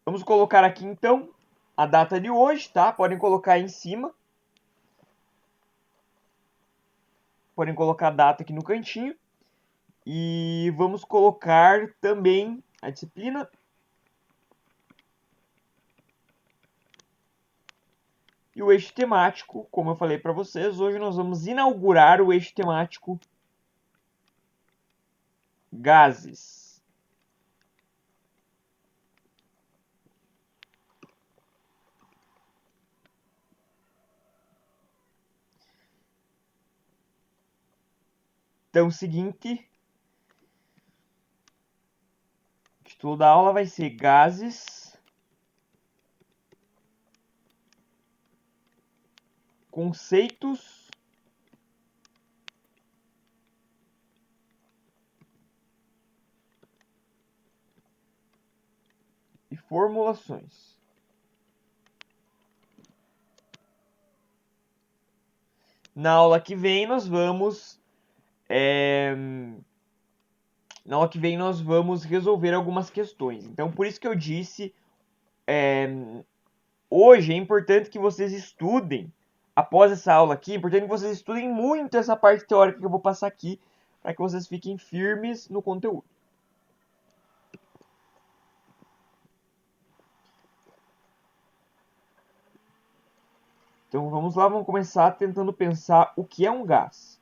Vamos colocar aqui então a data de hoje, tá? Podem colocar aí em cima. Podem colocar a data aqui no cantinho. E vamos colocar também a disciplina. E o eixo temático, como eu falei para vocês, hoje nós vamos inaugurar o eixo temático gases. Então, o seguinte, o título da aula vai ser Gases, conceitos e formulações. Na aula que vem nós vamos na aula que vem nós vamos resolver algumas questões. Então, por isso que eu disse, hoje é importante que vocês estudem, após essa aula aqui, é importante que vocês estudem muito essa parte teórica que eu vou passar aqui, para que vocês fiquem firmes no conteúdo. Então vamos lá, vamos começar tentando pensar o que é um gás.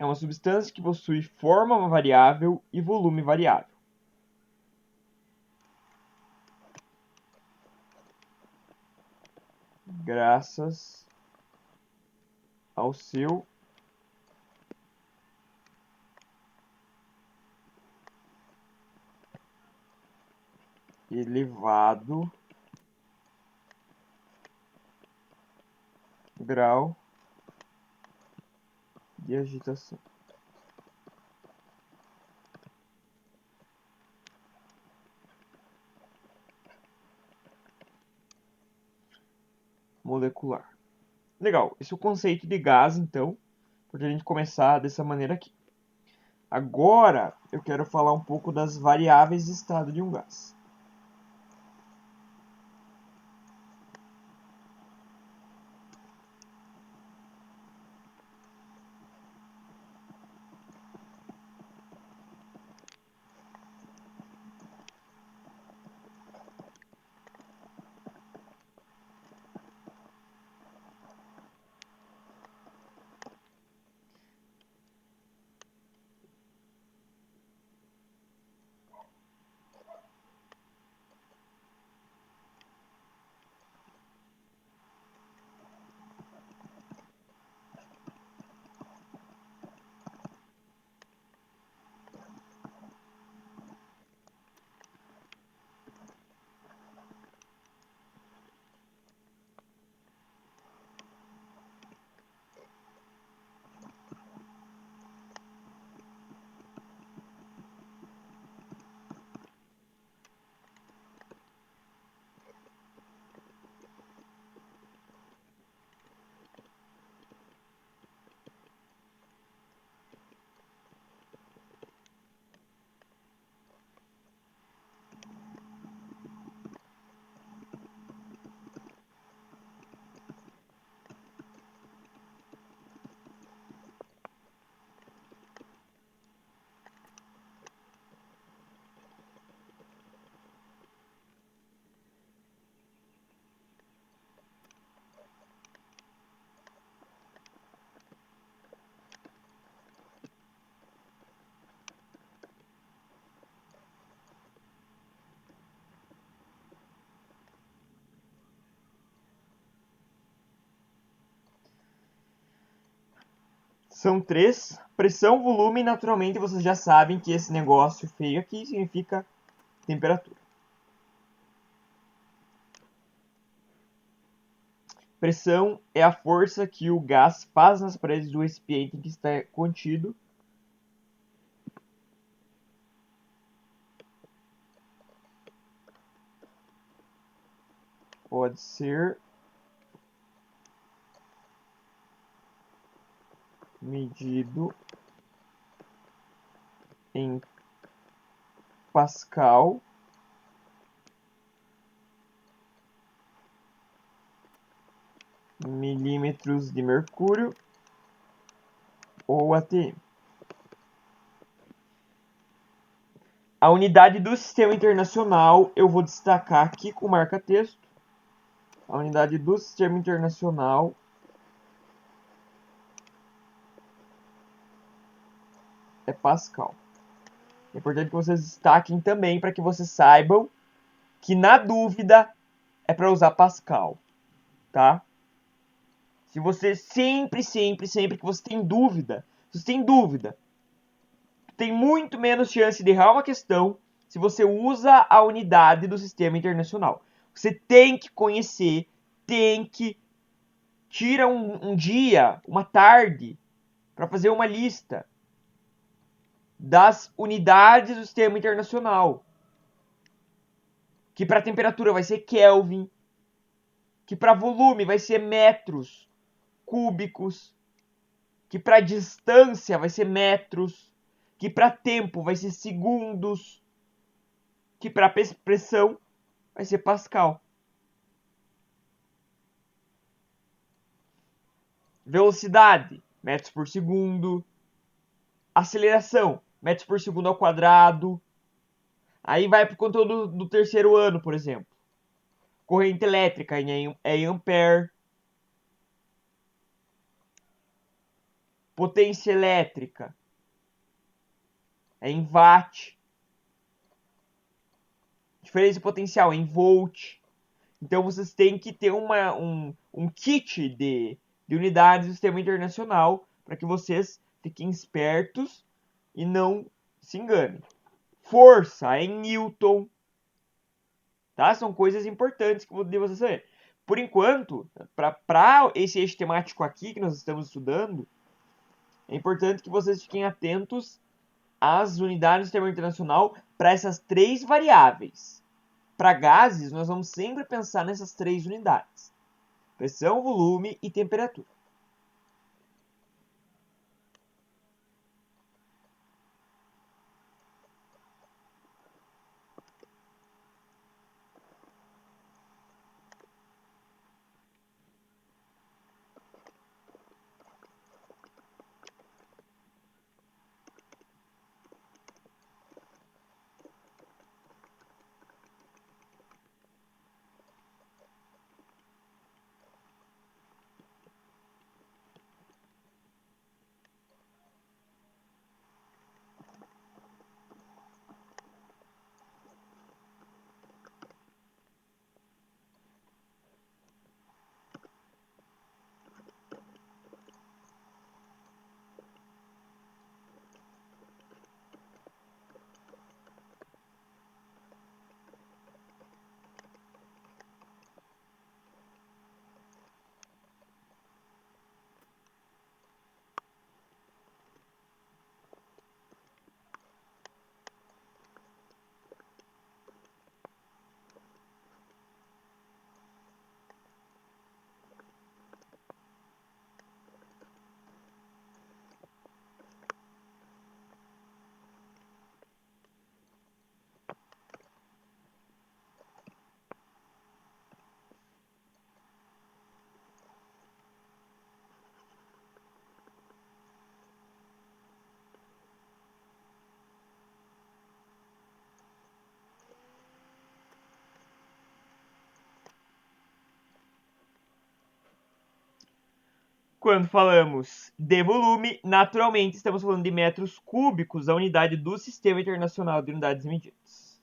É uma substância que possui forma variável e volume variável. Graças ao seu elevado grau de agitação. Molecular. Legal, esse é o conceito de gás, então, para a gente começar dessa maneira aqui. Agora, eu quero falar um pouco das variáveis de estado de um gás. São três. Pressão, volume, naturalmente vocês já sabem que esse negócio feio aqui significa temperatura. Pressão é a força que o gás faz nas paredes do recipiente em que está contido. Pode ser medido em Pascal milímetros de mercúrio ou atm. A unidade do sistema internacional eu vou destacar aqui com marca-texto. A unidade do sistema internacional é Pascal. É importante que vocês destaquem também para que vocês saibam que na dúvida é para usar Pascal, tá? Se você sempre que você tem dúvida, tem muito menos chance de errar uma questão se você usa a unidade do sistema internacional. Você tem que conhecer, tira um dia, uma tarde, para fazer uma lista das unidades do sistema internacional. Que para temperatura vai ser Kelvin, que para volume vai ser metros cúbicos, que para distância vai ser metros, que para tempo vai ser segundos, que para pressão vai ser Pascal. Velocidade, metros por segundo. Aceleração, metros por segundo ao quadrado. Aí vai para o conteúdo do terceiro ano, por exemplo. Corrente elétrica é em ampere. Potência elétrica é em watt. Diferença potencial é em volt. Então vocês têm que ter um kit de unidades do sistema internacional para que vocês fiquem espertos e não se enganem. Força é em Newton. Tá? São coisas importantes que vocês saber. Por enquanto, para esse eixo temático aqui que nós estamos estudando, é importante que vocês fiquem atentos às unidades do sistema internacional para essas três variáveis. Para gases, nós vamos sempre pensar nessas três unidades: pressão, volume e temperatura. Quando falamos de volume, naturalmente estamos falando de metros cúbicos, a unidade do Sistema Internacional de Unidades e Medidas.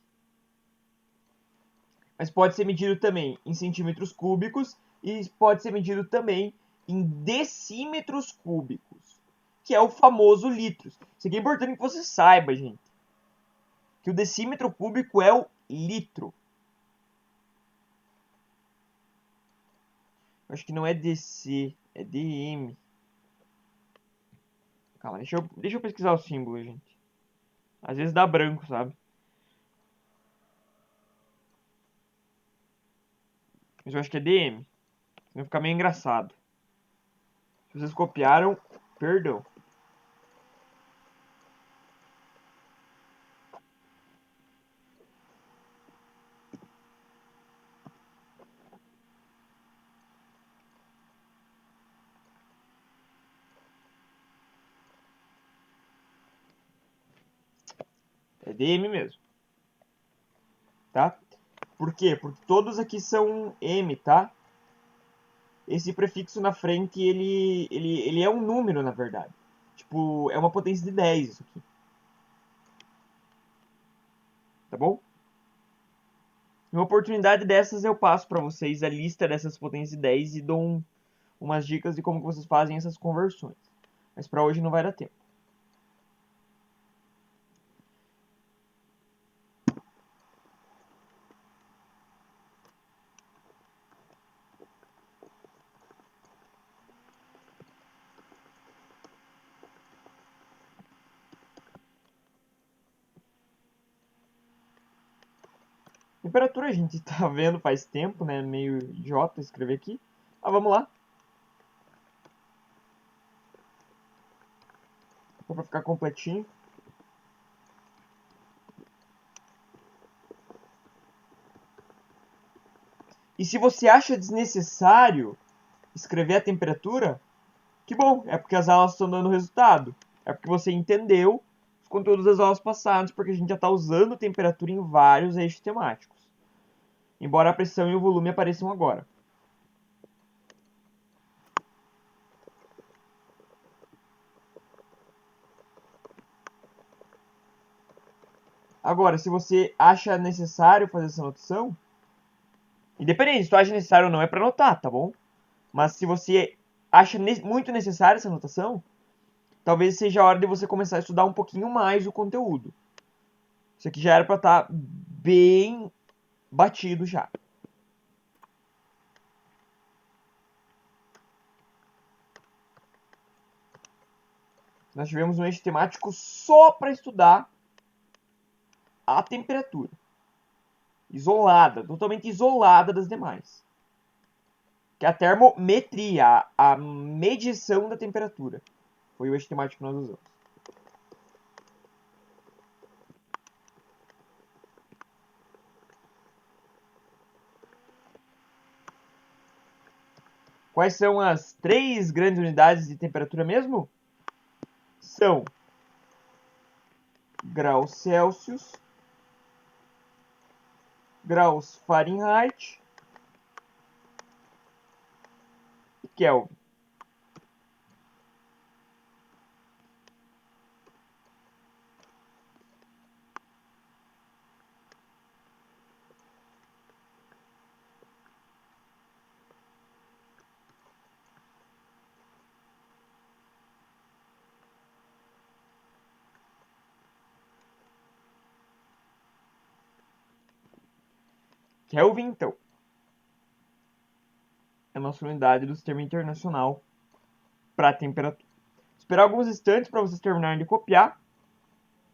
Mas pode ser medido também em centímetros cúbicos e pode ser medido também em decímetros cúbicos. que é o famoso litros. Isso aqui é importante que você saiba, gente. Que o decímetro cúbico é o litro. Eu acho que não é DC, é DM. Calma, deixa eu pesquisar o símbolo, gente. Às vezes dá branco, sabe? Mas eu acho que é DM. Vai ficar meio engraçado. Se vocês copiaram, perdão. É DM mesmo, tá? Por quê? Porque todos aqui são M, tá? Esse prefixo na frente, ele é um número, na verdade. Tipo, é uma potência de 10 isso aqui. Tá bom? Em uma oportunidade dessas, eu passo para vocês a lista dessas potências de 10 e dou umas dicas de como vocês fazem essas conversões. Mas para hoje não vai dar tempo. Temperatura a gente tá vendo faz tempo, né? Meio idiota escrever aqui. Mas vamos lá. Só para ficar completinho. E se você acha desnecessário escrever a temperatura, que bom, é porque as aulas estão dando resultado. É porque você entendeu os conteúdos das aulas passadas, porque a gente já está usando temperatura em vários eixos temáticos. Embora a pressão e o volume apareçam agora. Agora, se você acha necessário fazer essa anotação, independente se tu acha necessário ou não, é para anotar, tá bom? Mas se você acha muito necessária essa anotação, talvez seja a hora de você começar a estudar um pouquinho mais o conteúdo. Isso aqui já era para estar bem batido já. Nós tivemos um eixo temático só para estudar a temperatura. Isolada, totalmente isolada das demais. Que é a termometria, a medição da temperatura. Foi o eixo temático que nós usamos. Quais são as 3 grandes unidades de temperatura mesmo? São graus Celsius, graus Fahrenheit e Kelvin. Kelvin, então, é a nossa unidade do sistema internacional para temperatura. Vou esperar alguns instantes para vocês terminarem de copiar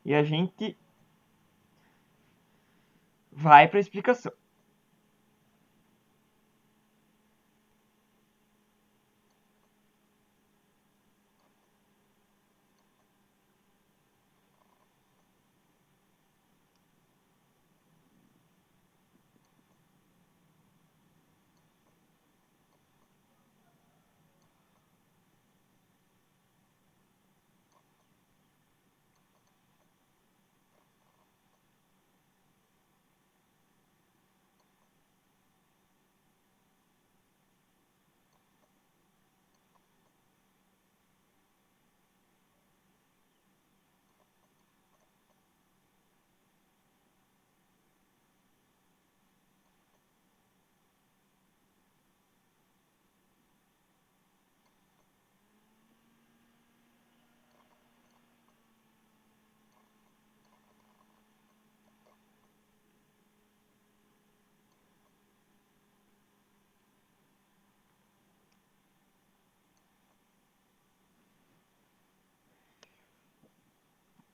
e a gente vai para a explicação.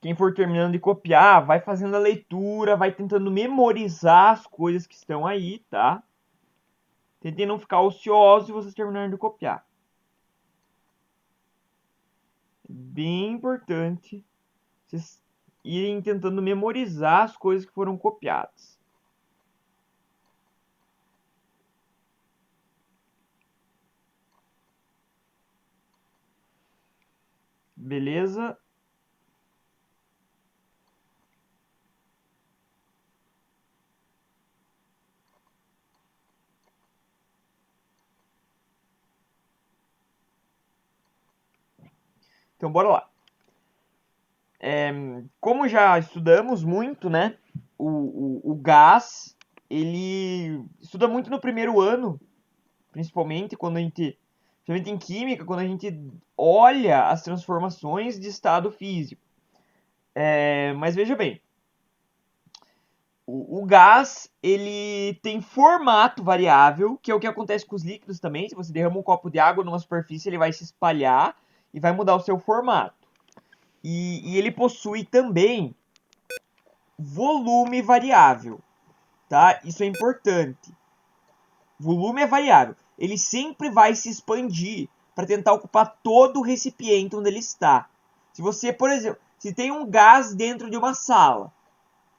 quem for terminando de copiar, vai fazendo a leitura, vai tentando memorizar as coisas que estão aí, tá? Tentem não ficar ociosos e vocês terminarem de copiar. Bem importante vocês irem tentando memorizar as coisas que foram copiadas. Beleza? Então bora lá. Como já estudamos muito, né? O gás, ele estuda muito no primeiro ano, principalmente quando a gente, principalmente em química, quando a gente olha as transformações de estado físico. Mas veja bem, o gás ele tem formato variável, que é o que acontece com os líquidos também. Se você derrama um copo de água numa superfície, ele vai se espalhar e vai mudar o seu formato. E ele possui também volume variável, tá? Isso é importante. Volume é variável. Ele sempre vai se expandir para tentar ocupar todo o recipiente onde ele está. Se você, por exemplo, se tem um gás dentro de uma sala,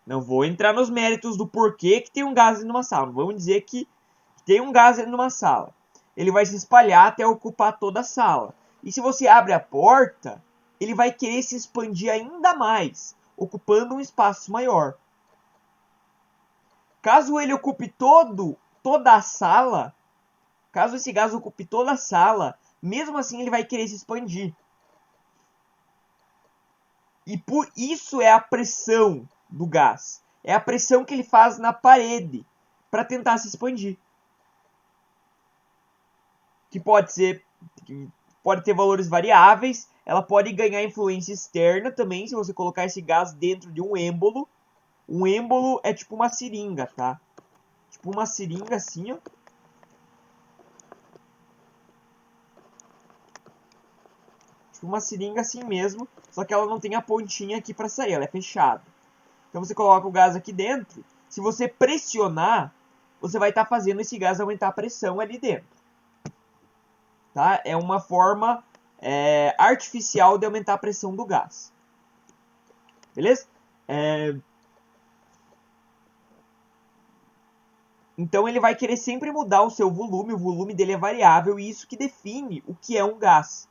não vou entrar nos méritos do porquê que tem um gás dentro de uma sala. Vamos dizer que tem um gás dentro de uma sala. Ele vai se espalhar até ocupar toda a sala. E se você abre a porta, ele vai querer se expandir ainda mais, ocupando um espaço maior. Caso ele ocupe toda a sala, caso esse gás ocupe toda a sala, mesmo assim ele vai querer se expandir. E por isso é a pressão do gás. É a pressão que ele faz na parede para tentar se expandir. Que pode ter valores variáveis, ela pode ganhar influência externa também se você colocar esse gás dentro de um êmbolo. Um êmbolo é tipo uma seringa, tá? Tipo uma seringa assim, ó. Tipo uma seringa assim mesmo, só que ela não tem a pontinha aqui para sair, ela é fechada. Então você coloca o gás aqui dentro, se você pressionar, você vai estar fazendo esse gás aumentar a pressão ali dentro. Tá? É uma forma artificial de aumentar a pressão do gás. Beleza? Então ele vai querer sempre mudar o seu volume, o volume dele é variável e isso que define o que é um gás.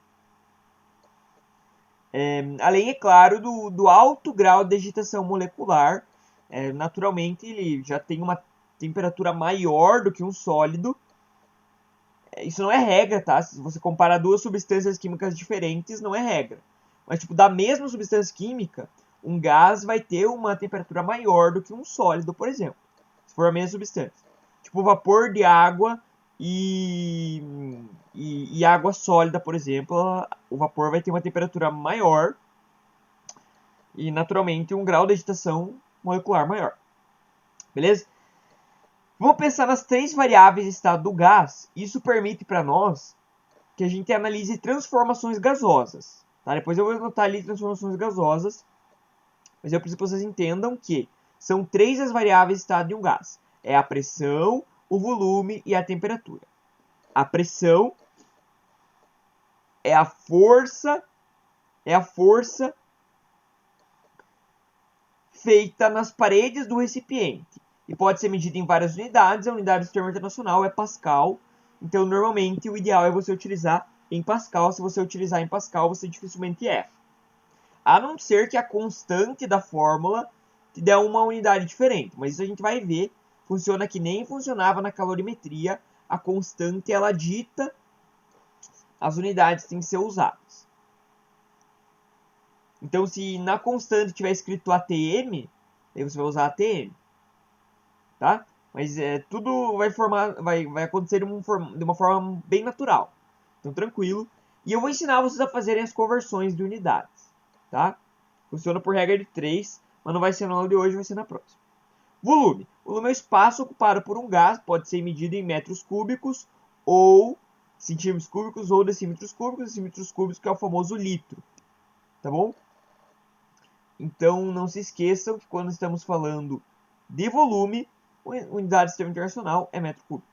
Além, é claro, do alto grau de agitação molecular, naturalmente ele já tem uma temperatura maior do que um sólido. Isso não é regra, tá? Se você comparar duas substâncias químicas diferentes, não é regra. Mas, tipo, da mesma substância química, um gás vai ter uma temperatura maior do que um sólido, por exemplo. Se for a mesma substância. Tipo, vapor de água e água sólida, por exemplo, o vapor vai ter uma temperatura maior e, naturalmente, um grau de agitação molecular maior. Beleza? Vamos pensar nas três variáveis de estado do gás. Isso permite para nós que a gente analise transformações gasosas. Tá? Depois eu vou anotar ali transformações gasosas, mas eu preciso que vocês entendam que são três as variáveis de estado de um gás. É a pressão, o volume e a temperatura. A pressão é a força feita nas paredes do recipiente e pode ser medida em várias unidades. A unidade do termo internacional é Pascal. Então, normalmente, o ideal é você utilizar em Pascal. Se você utilizar em Pascal, você dificilmente erra. A não ser que a constante da fórmula te dê uma unidade diferente. Mas isso a gente vai ver. Funciona que nem funcionava na calorimetria. A constante, ela dita as unidades que têm que ser usadas. Então, se na constante tiver escrito ATM, aí você vai usar ATM. Tá? Mas tudo vai acontecer de uma forma bem natural. Então, tranquilo. E eu vou ensinar vocês a fazerem as conversões de unidades. Tá? Funciona por regra de 3, mas não vai ser na aula de hoje, vai ser na próxima. Volume. Volume é o espaço ocupado por um gás, pode ser medido em metros cúbicos ou centímetros cúbicos ou decímetros cúbicos. Decímetros cúbicos que é o famoso litro. Tá bom? Então, não se esqueçam que quando estamos falando de volume, unidade do sistema internacional é metro cúbico.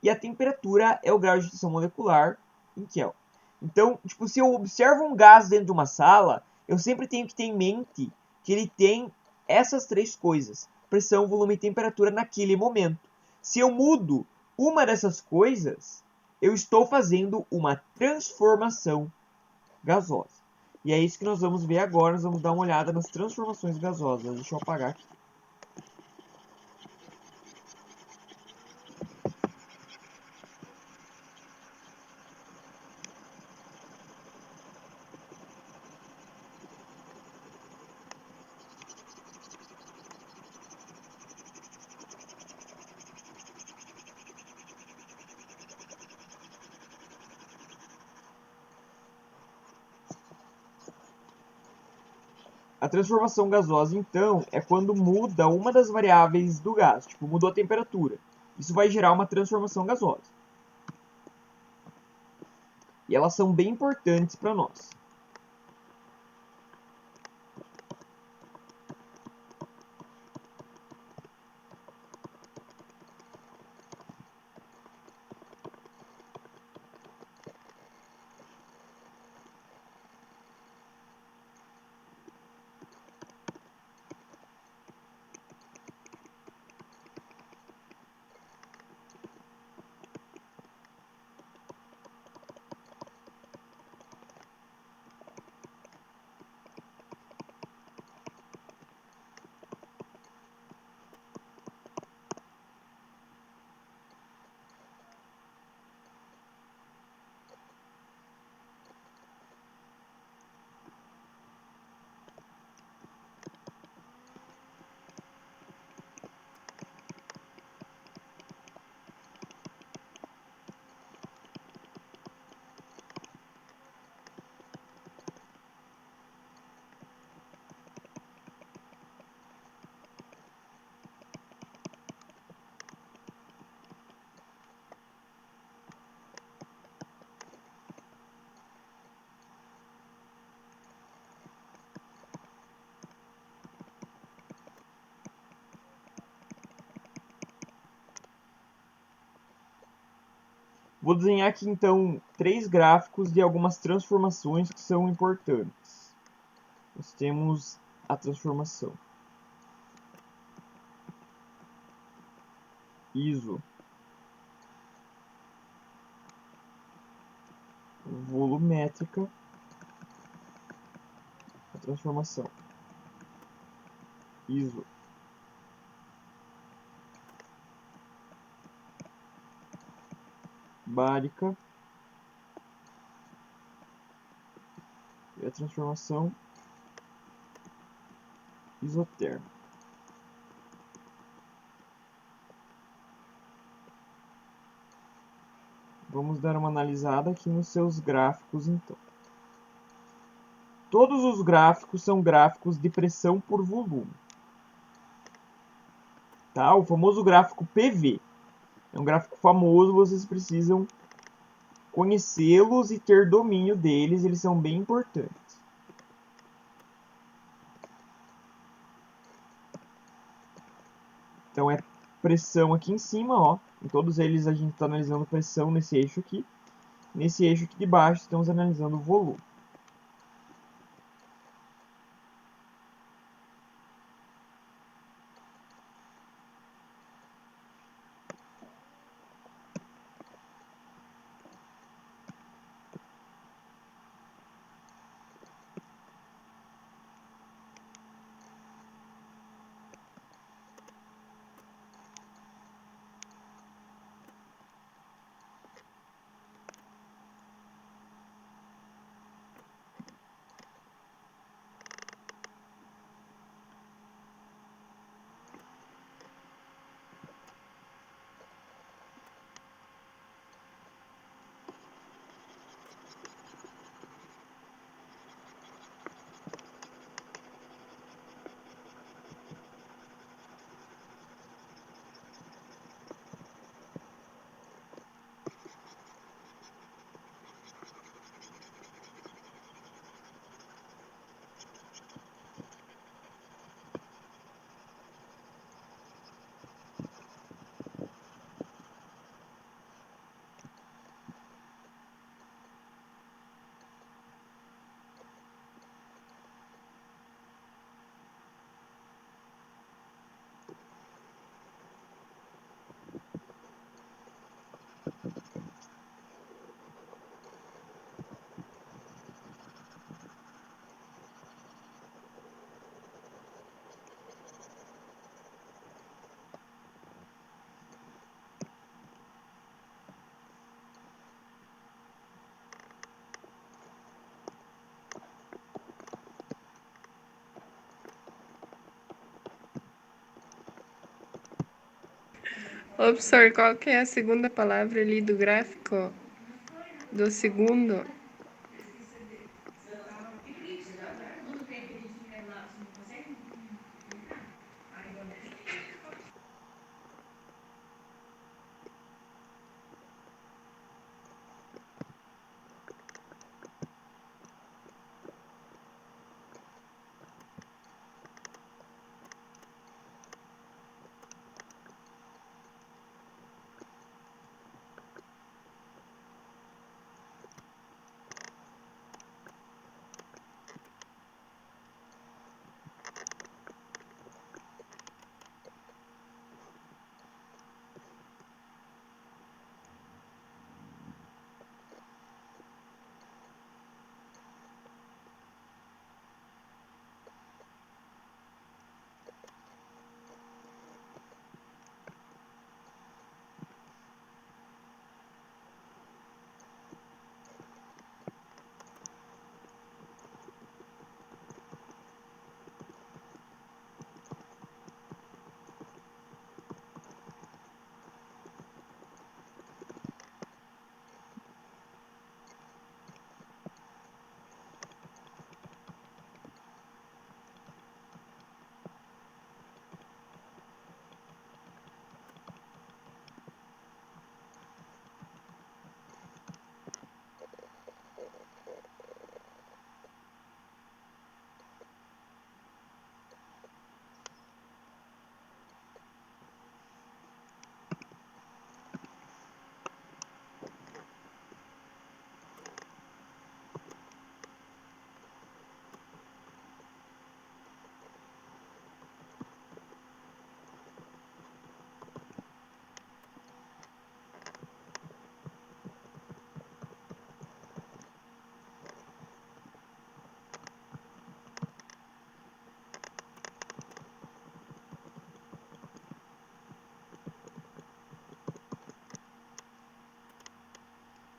E a temperatura é o grau de tensão molecular em Kelvin. Então, tipo, se eu observo um gás dentro de uma sala, eu sempre tenho que ter em mente que ele tem essas três coisas: pressão, volume e temperatura naquele momento. Se eu mudo uma dessas coisas, eu estou fazendo uma transformação gasosa. E é isso que nós vamos ver agora. Nós vamos dar uma olhada nas transformações gasosas. Deixa eu apagar aqui. A transformação gasosa, então, é quando muda uma das variáveis do gás, tipo, mudou a temperatura. Isso vai gerar uma transformação gasosa. E elas são bem importantes para nós. Vou desenhar aqui então três gráficos de algumas transformações que são importantes. Nós temos a transformação iso volumétrica, a transformação iso bárica e a transformação isotérmica. Vamos dar uma analisada aqui nos seus gráficos então. Todos os gráficos são gráficos de pressão por volume. Tá? O famoso gráfico PV. É um gráfico famoso, vocês precisam conhecê-los e ter domínio deles, eles são bem importantes. Então é pressão aqui em cima, ó. Em todos eles a gente está analisando pressão nesse eixo aqui. Nesse eixo aqui de baixo estamos analisando o volume. Ô, professor, qual que é a segunda palavra ali do gráfico? Do segundo?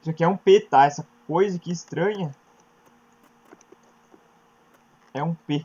Isso aqui é um P, tá? Essa coisa aqui estranha é um P.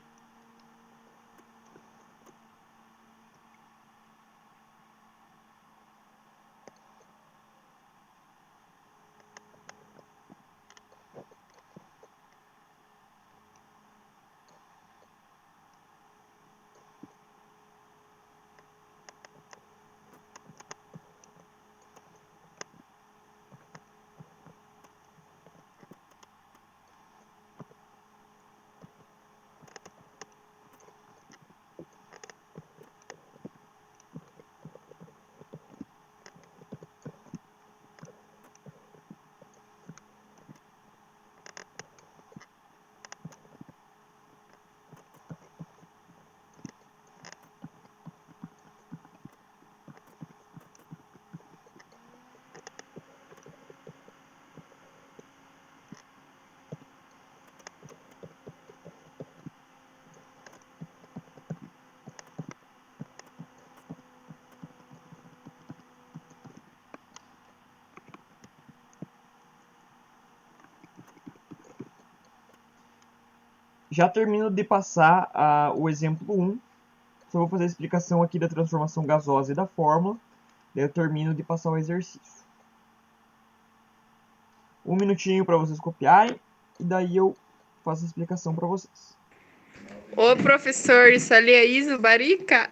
Já termino de passar o exemplo 1. Só vou fazer a explicação aqui da transformação gasosa e da fórmula. Daí eu termino de passar o exercício. Um minutinho para vocês copiarem. E daí eu faço a explicação para vocês. Ô, professor, isso ali é isobarica?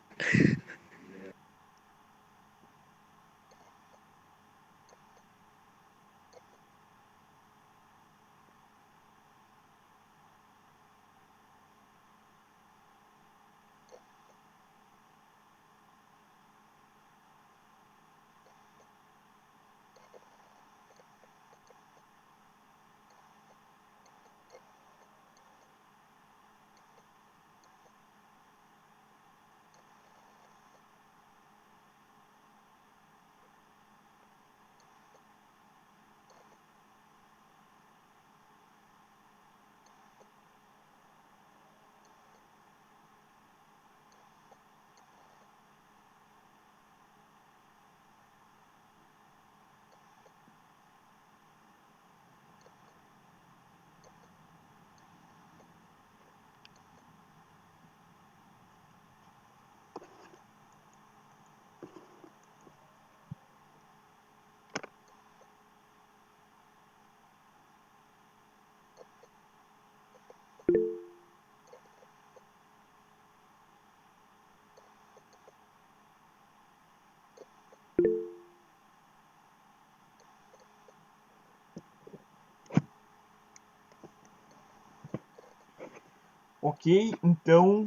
Ok, então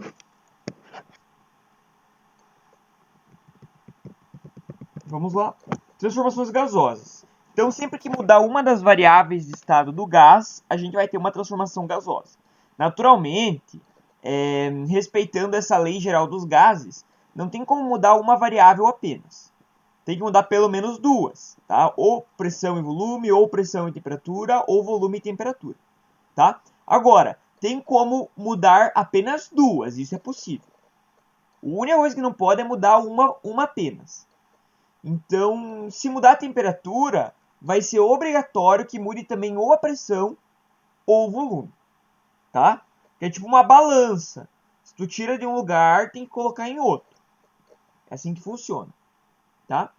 vamos lá. Transformações gasosas. Então, sempre que mudar uma das variáveis de estado do gás, a gente vai ter uma transformação gasosa. Naturalmente, respeitando essa lei geral dos gases, não tem como mudar uma variável apenas. Tem que mudar pelo menos duas, tá? Ou pressão e volume, ou pressão e temperatura, ou volume e temperatura, tá? Agora, tem como mudar apenas duas, isso é possível. A única coisa que não pode é mudar uma apenas. Então, se mudar a temperatura, vai ser obrigatório que mude também ou a pressão ou o volume, tá? É tipo uma balança. Se tu tira de um lugar, tem que colocar em outro. É assim que funciona, tá?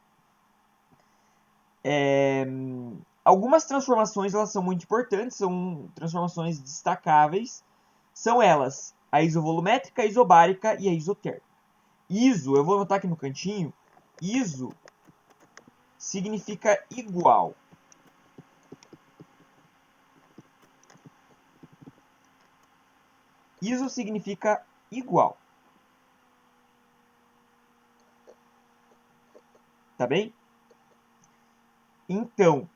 Algumas transformações elas são muito importantes, são transformações destacáveis. São elas a isovolumétrica, a isobárica e a isotérmica. Iso, eu vou anotar aqui no cantinho, iso significa igual. Iso significa igual. Tá bem? Então,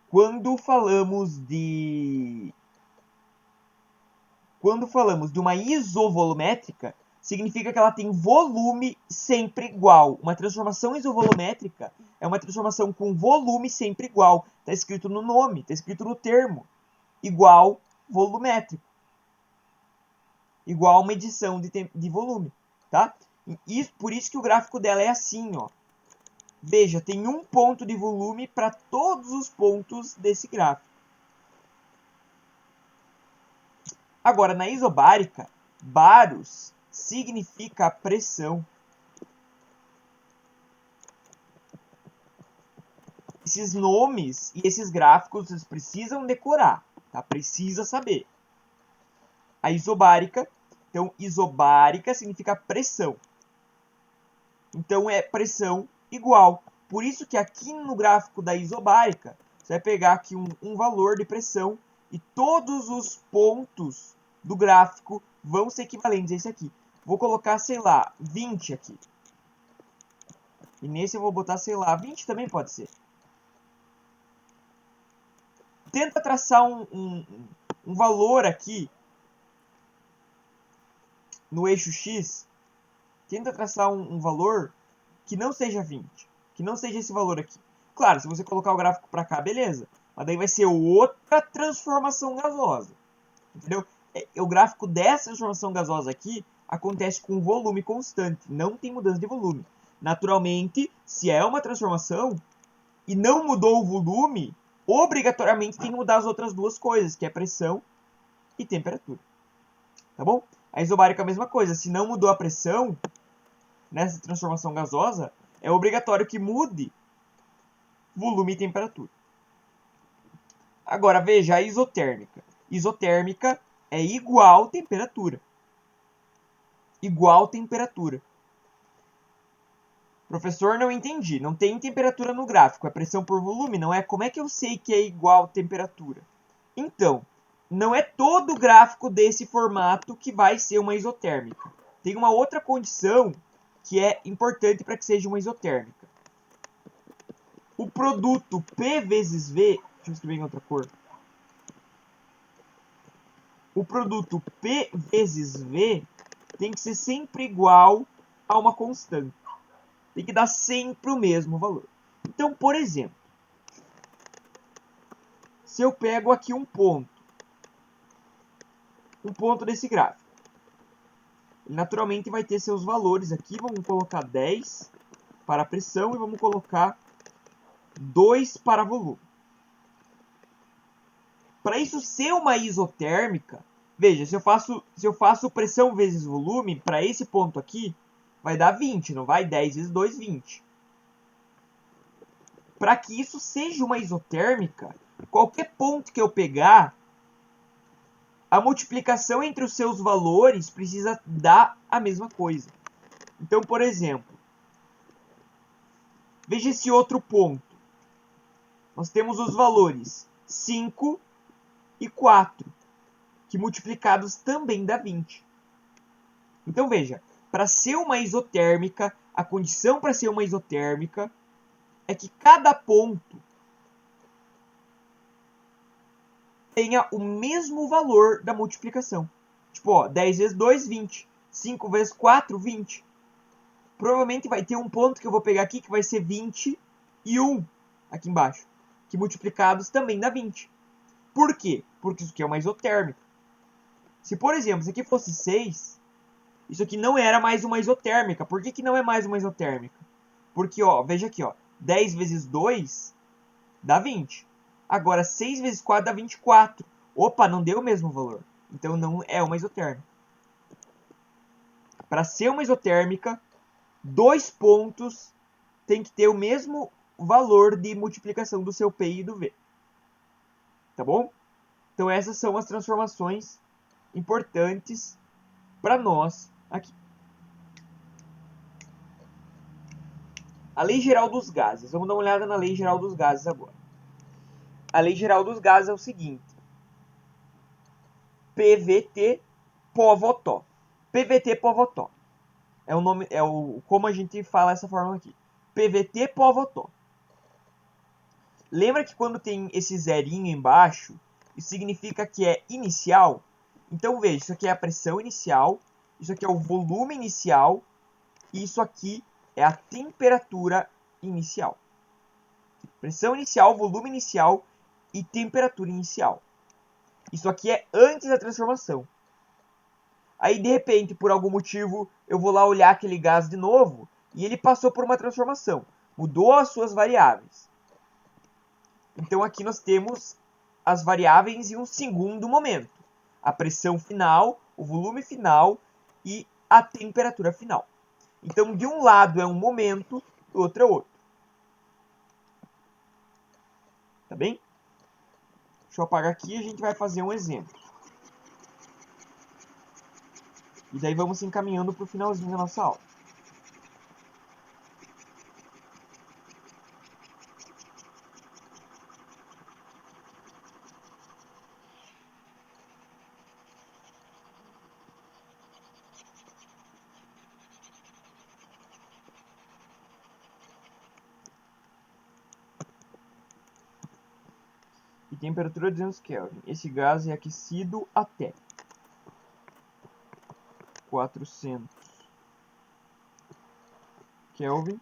quando falamos de uma isovolumétrica, significa que ela tem volume sempre igual. Uma transformação isovolumétrica é uma transformação com volume sempre igual. Está escrito no nome, está escrito no termo. Igual volumétrico. Igual medição de volume. Tá? E por isso que o gráfico dela é assim, ó. Veja, tem um ponto de volume para todos os pontos desse gráfico. Agora, na isobárica, baros significa pressão. Esses nomes e esses gráficos vocês precisam decorar, tá? Precisa saber. A isobárica, então isobárica significa pressão. Então é pressão igual. Por isso que aqui no gráfico da isobárica, você vai pegar aqui um valor de pressão e todos os pontos do gráfico vão ser equivalentes a esse aqui. Vou colocar, sei lá, 20 aqui. E nesse eu vou botar, sei lá, 20 também pode ser. Tenta traçar um valor aqui no eixo X. Tenta traçar um valor que não seja 20. Que não seja esse valor aqui. Claro, se você colocar o gráfico para cá, beleza. Mas daí vai ser outra transformação gasosa. Entendeu? O gráfico dessa transformação gasosa aqui acontece com volume constante. Não tem mudança de volume. Naturalmente, se é uma transformação e não mudou o volume, obrigatoriamente tem que mudar as outras duas coisas, que é pressão e temperatura. Tá bom? A isobárica é a mesma coisa. Se não mudou a pressão nessa transformação gasosa, é obrigatório que mude volume e temperatura. Agora, veja a isotérmica. Isotérmica é igual temperatura. Igual temperatura. Professor, não entendi. Não tem temperatura no gráfico. É pressão por volume, não é? Como é que eu sei que é igual temperatura? Então, não é todo gráfico desse formato que vai ser uma isotérmica. Tem uma outra condição que é importante para que seja uma isotérmica. O produto P vezes V, deixa eu escrever em outra cor. O produto P vezes V tem que ser sempre igual a uma constante. Tem que dar sempre o mesmo valor. Então, por exemplo, se eu pego aqui um ponto desse gráfico, ele naturalmente vai ter seus valores aqui. Vamos colocar 10 para pressão e vamos colocar 2 para volume. Para isso ser uma isotérmica, veja, se eu faço pressão vezes volume, para esse ponto aqui, vai dar 20, não vai? 10 vezes 2, 20. Para que isso seja uma isotérmica, qualquer ponto que eu pegar, a multiplicação entre os seus valores precisa dar a mesma coisa. Então, por exemplo, veja esse outro ponto. Nós temos os valores 5 e 4, que multiplicados também dá 20. Então veja, para ser uma isotérmica, a condição para ser uma isotérmica é que cada ponto tenha o mesmo valor da multiplicação. Tipo, ó, 10 vezes 2, 20. 5 vezes 4, 20. Provavelmente vai ter um ponto que eu vou pegar aqui que vai ser 21 aqui embaixo, que multiplicados também dá 20. Por quê? Porque isso aqui é uma isotérmica. Se, por exemplo, isso aqui fosse 6, isso aqui não era mais uma isotérmica. Por que não é mais uma isotérmica? Porque, ó, veja aqui, ó, 10 vezes 2 dá 20. Agora, 6 vezes 4 dá 24. Opa, não deu o mesmo valor. Então, não é uma isotérmica. Para ser uma isotérmica, 2 pontos tem que ter o mesmo valor de multiplicação do seu P e do V. Tá bom? Então, essas são as transformações importantes para nós aqui. A lei geral dos gases. Vamos dar uma olhada na lei geral dos gases agora. A lei geral dos gases é o seguinte: PVT povotó. PVT povotó. É o nome, como a gente fala essa forma aqui. PVT povotó. Lembra que quando tem esse zerinho embaixo, isso significa que é inicial? Então veja, isso aqui é a pressão inicial, isso aqui é o volume inicial, e isso aqui é a temperatura inicial. Pressão inicial, volume inicial e temperatura inicial. Isso aqui é antes da transformação. Aí, de repente, por algum motivo, eu vou lá olhar aquele gás de novo e ele passou por uma transformação. Mudou as suas variáveis. Então, aqui nós temos as variáveis em um segundo momento. A pressão final, o volume final e a temperatura final. Então, de um lado é um momento, do outro é outro. Tá bem? Deixa eu apagar aqui e a gente vai fazer um exemplo. E daí vamos se encaminhando para o finalzinho da nossa aula. E temperatura 200 Kelvin. Esse gás é aquecido até 400 Kelvin.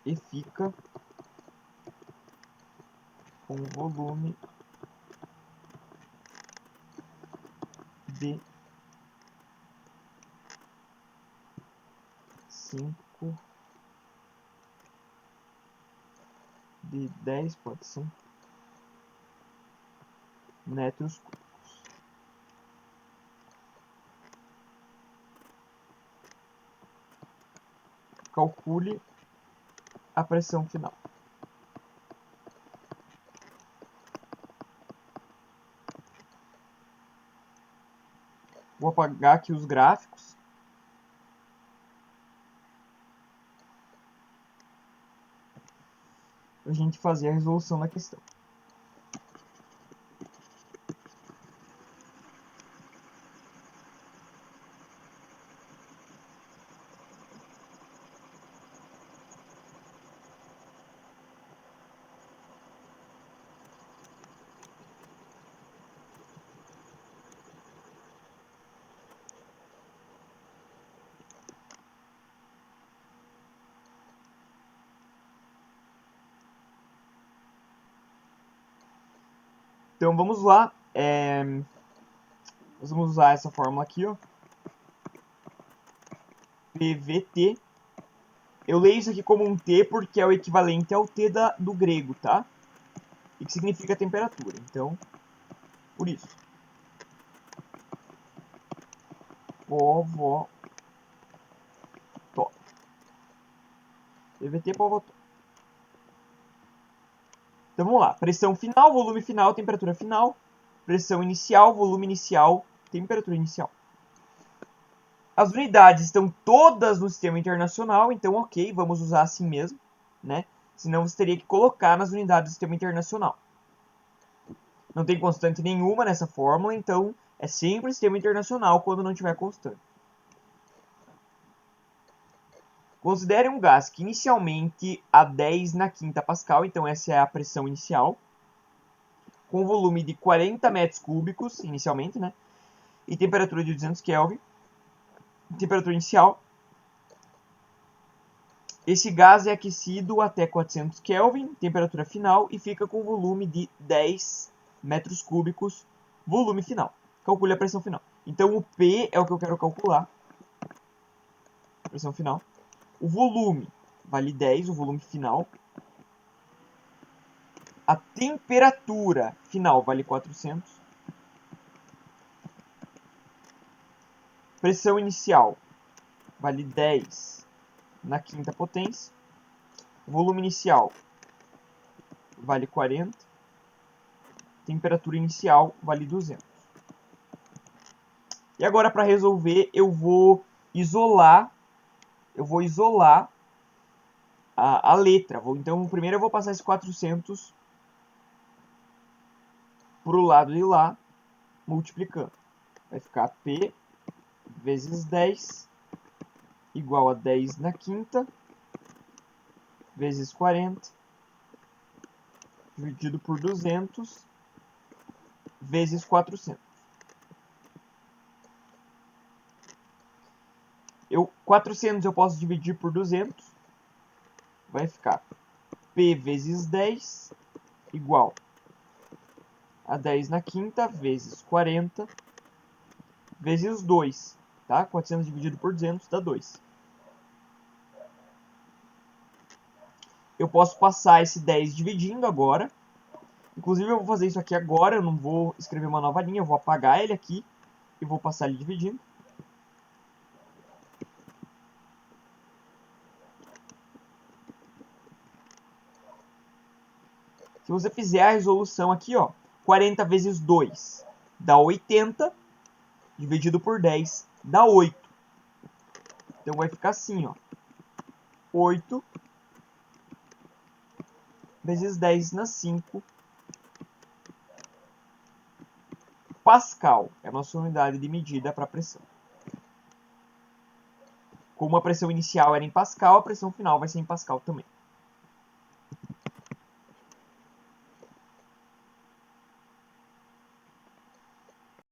E fica com volume de 5 de 10, pode ser, metros cúbicos. Calcule a pressão final. Vou apagar aqui os gráficos. Para a gente fazer a resolução da questão. Então vamos lá. Nós vamos usar essa fórmula aqui, ó. PVT. Eu leio isso aqui como um T porque é o equivalente ao T do grego, tá? E que significa temperatura. Então, por isso. Povotó. PVT povotó. Então vamos lá. Pressão final, volume final, temperatura final. Pressão inicial, volume inicial, temperatura inicial. As unidades estão todas no sistema internacional, então ok, vamos usar assim mesmo, né? Senão você teria que colocar nas unidades do sistema internacional. Não tem constante nenhuma nessa fórmula, então é sempre sistema internacional quando não tiver constante. Considere um gás que inicialmente a 10 na quinta pascal, então essa é a pressão inicial, com volume de 40 metros cúbicos, inicialmente, né? E temperatura de 200 Kelvin. Temperatura inicial. Esse gás é aquecido até 400 Kelvin, temperatura final, e fica com volume de 10 metros cúbicos, volume final. Calcule a pressão final. Então o P é o que eu quero calcular. Pressão final. O volume vale 10, o volume final. A temperatura final vale 400. Pressão inicial vale 10 na quinta potência. Volume inicial vale 40. Temperatura inicial vale 200. E agora, para resolver, eu vou isolar a letra. Então, primeiro eu vou passar esse 400 para o lado de lá, multiplicando. Vai ficar P vezes 10 igual a 10 na quinta vezes 40 dividido por 200 vezes 400. 400 eu posso dividir por 200. Vai ficar P vezes 10 igual a 10 na quinta vezes 40 vezes 2. Tá? 400 dividido por 200 dá 2. Eu posso passar esse 10 dividindo agora. Inclusive eu vou fazer isso aqui agora, eu não vou escrever uma nova linha, eu vou apagar ele aqui e vou passar ele dividindo. Se você fizer a resolução aqui, ó, 40 vezes 2 dá 80, dividido por 10 dá 8. Então vai ficar assim, ó, 8 vezes 10 na 5 Pascal. É a nossa unidade de medida para a pressão. Como a pressão inicial era em Pascal, a pressão final vai ser em Pascal também.